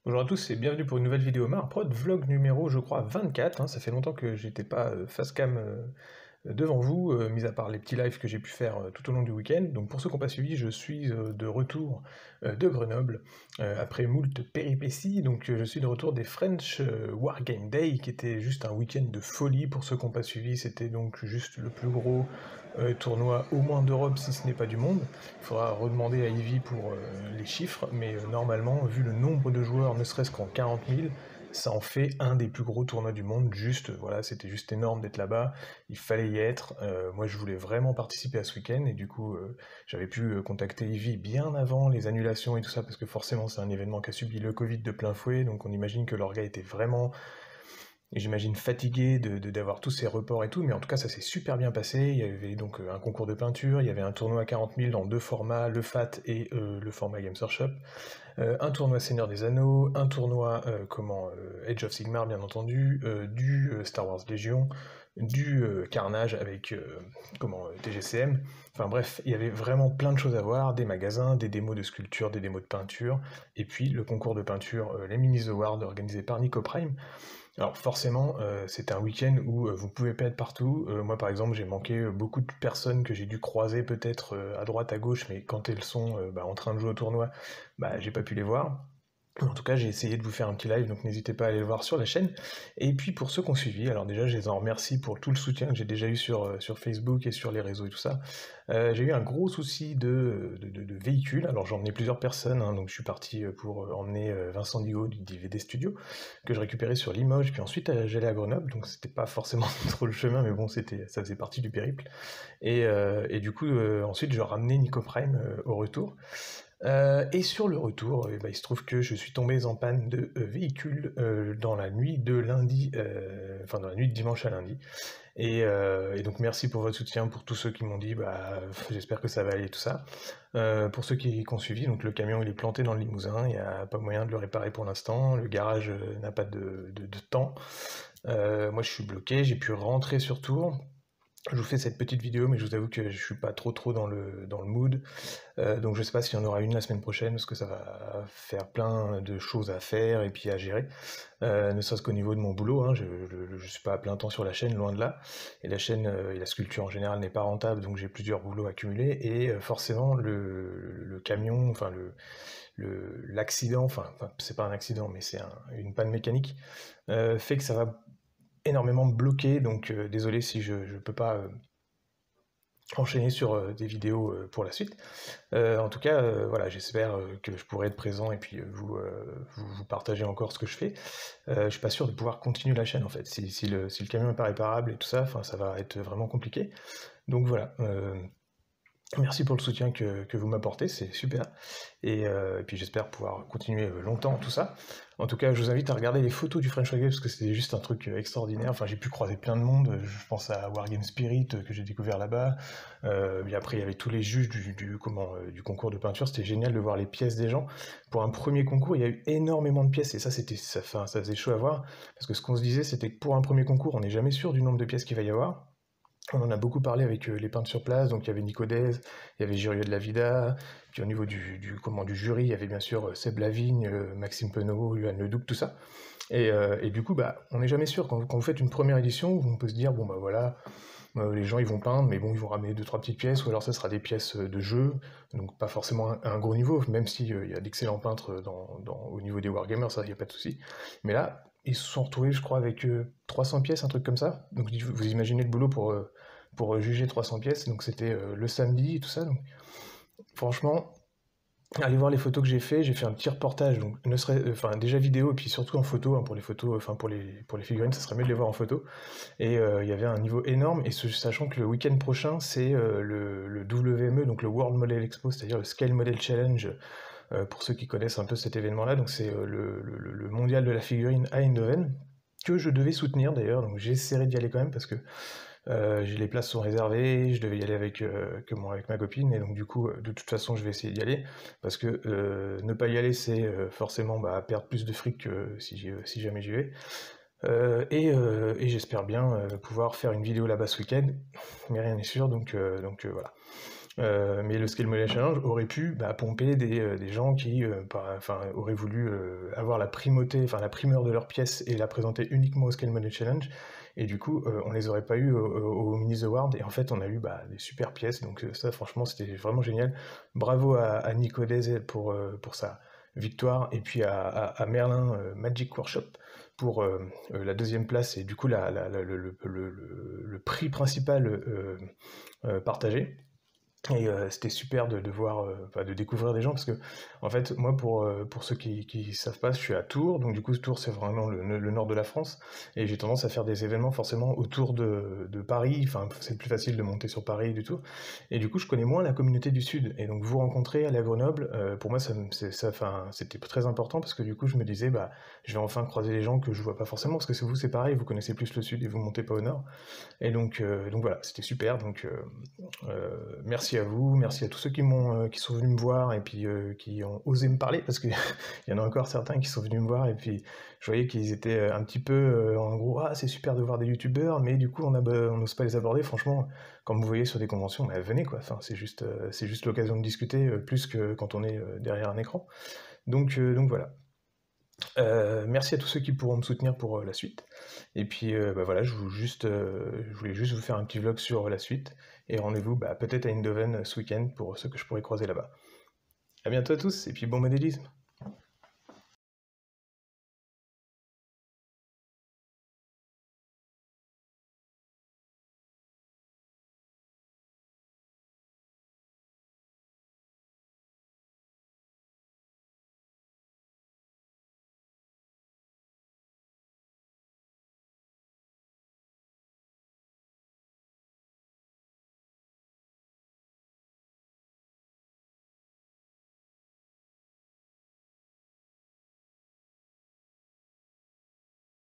Bonjour à tous et bienvenue pour une nouvelle vidéo Marprod, vlog numéro je crois 24, ça fait longtemps que j'étais pas face cam devant vous, mis à part les petits lives que j'ai pu faire tout au long du week-end. Donc pour ceux qui n'ont pas suivi, je suis de retour de Grenoble, après moult péripéties, donc je suis de retour des French Wargame Day, qui était juste un week-end de folie. Pour ceux qui n'ont pas suivi, c'était donc juste le plus gros tournoi au moins d'Europe, si ce n'est pas du monde. Il faudra redemander à Ivy pour les chiffres, mais normalement, vu le nombre de joueurs, ne serait-ce qu'en 40 000, ça en fait un des plus gros tournois du monde. Juste, voilà, c'était juste énorme d'être là-bas. Il fallait y être. Moi, je voulais vraiment participer à ce week-end, et du coup, j'avais pu contacter Ivy bien avant les annulations et tout ça, parce que forcément, c'est un événement qui a subi le Covid de plein fouet, donc on imagine que l'orga était vraiment, j'imagine, fatigué d'avoir tous ces reports et tout, mais en tout cas ça s'est super bien passé. Il y avait donc un concours de peinture, il y avait un tournoi à 40 000 dans deux formats, le FAT et le format Games Workshop, un tournoi Seigneur des Anneaux, un tournoi Age of Sigmar bien entendu, du Star Wars Légion, du Carnage avec TGCM. Enfin bref, il y avait vraiment plein de choses à voir, des magasins, des démos de sculpture, des démos de peinture, et puis le concours de peinture, les Minis Awards organisé par Nico Prime. Alors forcément, c'était un week-end où vous pouvez pas être partout. Moi par exemple, j'ai manqué beaucoup de personnes que j'ai dû croiser peut-être à droite, à gauche, mais quand elles sont en train de jouer au tournoi, j'ai pas pu les voir. En tout cas, j'ai essayé de vous faire un petit live, donc n'hésitez pas à aller le voir sur la chaîne. Et puis pour ceux qui ont suivi, alors déjà je les en remercie pour tout le soutien que j'ai déjà eu sur Facebook et sur les réseaux et tout ça. J'ai eu un gros souci de véhicule, alors j'ai emmené plusieurs personnes, donc je suis parti pour emmener Vincent Digo du DVD Studio, que je récupérais sur Limoges, puis ensuite j'allais à Grenoble, donc c'était pas forcément trop le chemin, mais bon, ça faisait partie du périple. Et du coup, ensuite je ramenais Nico Prime au retour. Et sur le retour, il se trouve que je suis tombé en panne de véhicule dans la nuit de lundi, dans la nuit de dimanche à lundi. Et donc merci pour votre soutien, pour tous ceux qui m'ont dit j'espère que ça va aller tout ça. Pour ceux qui ont suivi, donc le camion il est planté dans le Limousin, il n'y a pas moyen de le réparer pour l'instant, le garage n'a pas de temps. Moi je suis bloqué, j'ai pu rentrer sur Tours. Je vous fais cette petite vidéo, mais je vous avoue que je suis pas trop dans le mood. Donc je sais pas s'il y en aura une la semaine prochaine, parce que ça va faire plein de choses à faire et puis à gérer. Ne serait-ce qu'au niveau de mon boulot, je suis pas à plein temps sur la chaîne, loin de là. Et la chaîne et la sculpture en général n'est pas rentable, donc j'ai plusieurs boulots accumulés. Et forcément, le camion, l'accident, c'est pas un accident, mais c'est une panne mécanique, fait que ça va énormément me bloquer. Donc désolé si je peux pas enchaîner sur des vidéos pour la suite. En tout cas, voilà, j'espère que je pourrai être présent et puis vous partager encore ce que je fais. Je suis pas sûr de pouvoir continuer la chaîne en fait. Si le camion n'est pas réparable et tout ça, ça va être vraiment compliqué. Donc voilà. Merci pour le soutien que vous m'apportez, c'est super. Et puis j'espère pouvoir continuer longtemps tout ça. En tout cas, je vous invite à regarder les photos du French Reggae parce que c'était juste un truc extraordinaire. Enfin, j'ai pu croiser plein de monde. Je pense à Wargame Spirit que j'ai découvert là-bas. Et après, il y avait tous les juges du concours de peinture. C'était génial de voir les pièces des gens. Pour un premier concours, il y a eu énormément de pièces et ça faisait chaud à voir. Parce que ce qu'on se disait, c'était que pour un premier concours, on n'est jamais sûr du nombre de pièces qu'il va y avoir. On en a beaucoup parlé avec les peintres sur place, donc il y avait Nico Dez, il y avait Jurieu de la Vida, puis au niveau du jury, il y avait bien sûr Seb Lavigne, Maxime Penaud, Yoann Leduc, tout ça. Et du coup, on n'est jamais sûr. Quand vous faites une première édition, on peut se dire, bon voilà, les gens ils vont peindre, mais bon, ils vont ramener deux, trois petites pièces, ou alors ça sera des pièces de jeu, donc pas forcément un gros niveau, même s'il y a d'excellents peintres au niveau des Wargamers, ça, il n'y a pas de souci. Mais là, ils se sont retrouvés, je crois, avec 300 pièces, un truc comme ça. Donc vous imaginez le boulot pour juger 300 pièces, donc c'était le samedi et tout ça. Donc franchement, allez voir les photos que j'ai fait un petit reportage, donc déjà vidéo et puis surtout en photo, pour les photos, pour les figurines, ça serait mieux de les voir en photo. Et il y avait un niveau énorme, et sachant que le week-end prochain, c'est le WME, donc le World Model Expo, c'est-à-dire le Scale Model Challenge, pour ceux qui connaissent un peu cet événement-là, donc c'est le mondial de la figurine à Eindhoven, que je devais soutenir d'ailleurs, donc j'essaierai d'y aller quand même, parce que les places sont réservées, je devais y aller avec ma copine, et donc du coup, de toute façon, je vais essayer d'y aller, parce que ne pas y aller, c'est forcément perdre plus de fric que si jamais j'y vais. Et j'espère bien pouvoir faire une vidéo là-bas ce week-end, mais rien n'est sûr, donc voilà. Mais le Scale Model Challenge aurait pu pomper des gens qui auraient voulu avoir la primauté, enfin la primeur de leur pièce et la présenter uniquement au Scale Model Challenge. Et du coup, on les aurait pas eu au Minis Award. Et en fait, on a eu des super pièces. Donc ça, franchement, c'était vraiment génial. Bravo à Nico Deze pour sa victoire. Et puis à Merlin Magic Workshop pour la deuxième place. Et du coup, le prix principal partagé. Et c'était super de voir, de découvrir des gens parce que, en fait, moi, pour ceux qui savent pas, je suis à Tours, donc du coup, Tours, c'est vraiment le nord de la France, et j'ai tendance à faire des événements forcément autour de Paris, enfin, c'est plus facile de monter sur Paris du tout, et du coup, je connais moins la communauté du Sud, et donc vous rencontrer à la Grenoble, pour moi, c'était très important parce que du coup, je me disais, je vais enfin croiser les gens que je vois pas forcément, parce que vous, c'est pareil, vous connaissez plus le Sud et vous montez pas au Nord, et donc voilà, c'était super, donc merci à vous, merci à tous ceux qui sont venus me voir et puis qui ont osé me parler, parce qu'il y en a encore certains qui sont venus me voir et puis je voyais qu'ils étaient un petit peu en gros, ah c'est super de voir des youtubeurs, mais du coup on n'ose pas les aborder. Franchement, quand vous voyez sur des conventions, venez quoi, enfin, c'est juste l'occasion de discuter plus que quand on est derrière un écran. Donc voilà. Merci à tous ceux qui pourront me soutenir pour la suite. Et puis voilà, je voulais juste vous faire un petit vlog sur la suite. Et rendez-vous peut-être à Eindhoven ce week-end pour ceux que je pourrais croiser là-bas. A bientôt à tous, et puis bon modélisme!